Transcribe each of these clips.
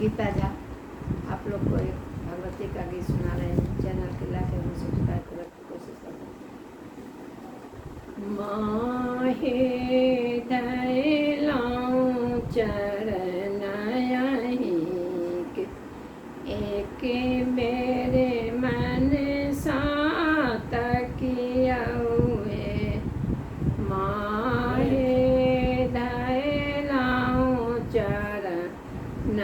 गीता झा आप लोग को एक भगवती का गीत सुना रहे हैं। चैनल के ला के हम सब्सक्राइब करने की कोशिश करते हैं। माहे धैलाऊं चरण एक मेरे मन सात कियाए माहे धैलाऊं चरण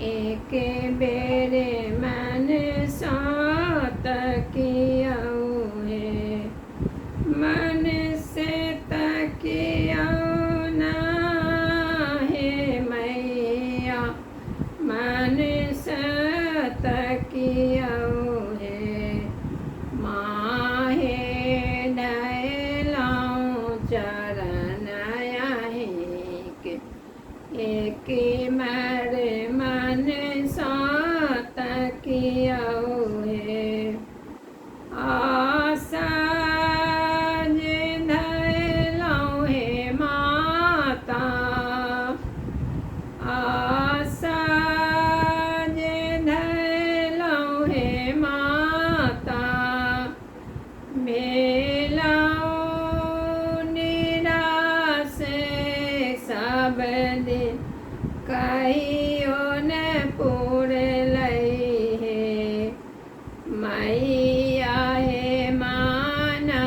एक बेरे मन सात कियाए मन से तकिया ना है मैया मन से तकिया है माहे धैलाऊं चरण एक मर मन सात किया है आशा धैलाऊं है माता आशा धैलाऊं है माता भेलाऊं निराश सब दिन कहियो न पूर लई है मैया है माना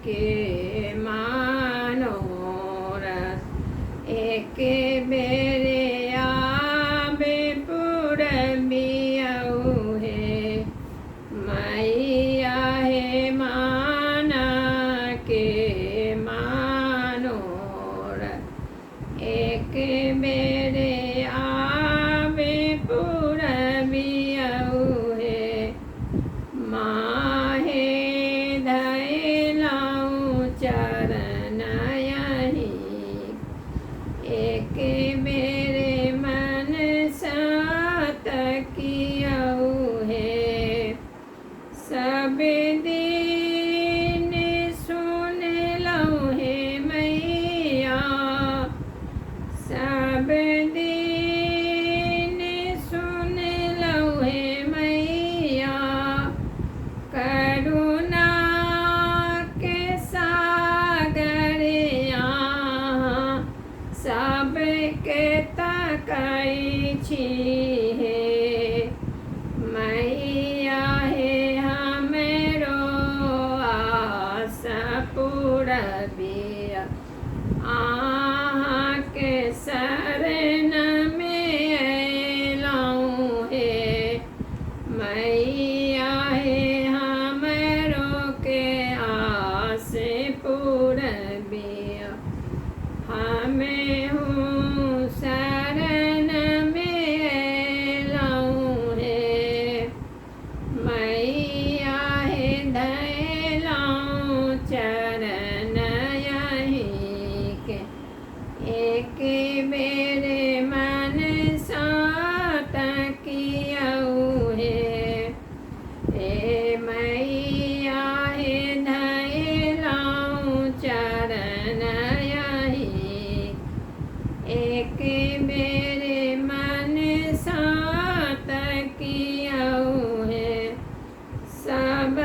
के मानोर एक बेरे आबे पूरबियऊ है मैया है माना के मानोर एक बेरे आबे पूरबियऊ है माहे धैलाऊं चरण एक मेरे मन सात कियाऊ है सब दिन सुन लऊं है मैया सब दिन सुन लऊं है मैया करुणा के सागर यहाँ सबके तकै छी हे मैया हे हमरो आस पूरबिया अहाँके शरण में अयलौं हे मैया हे हमरो के आस पूरबिया हमें हूँ शरण में अयलौं हे मैया हे धैलाऊं चरण एक बेरे मन सात कियाऊ है हे मैया हे धैलाऊं चरण एक बेरे मन सात कियाऊ है सब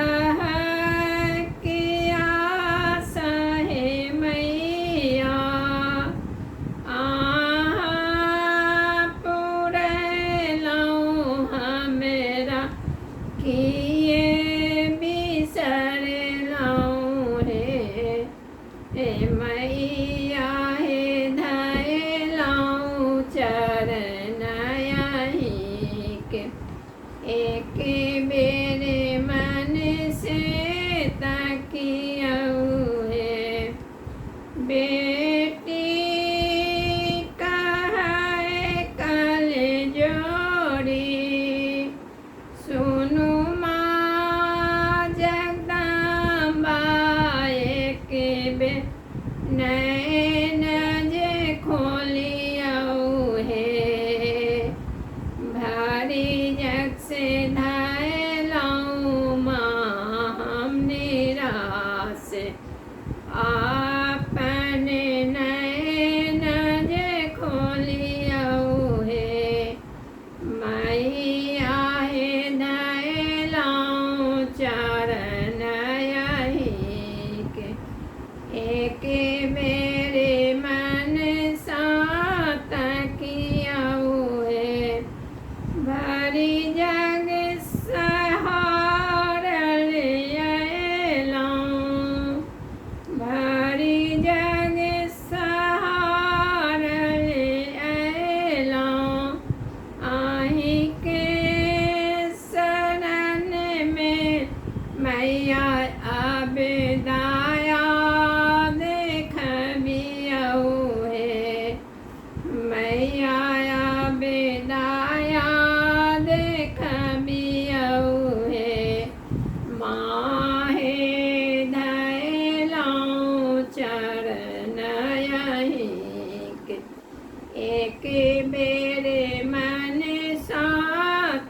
की आशा है मैया पूरलऊं हमरा किए बिसरलऊं हे मैया हे धैलाऊं एक बेरे मन सात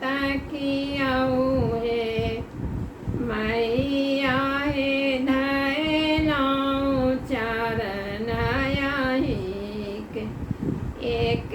कियाऊ है मैया है धैलाऊ चरण एक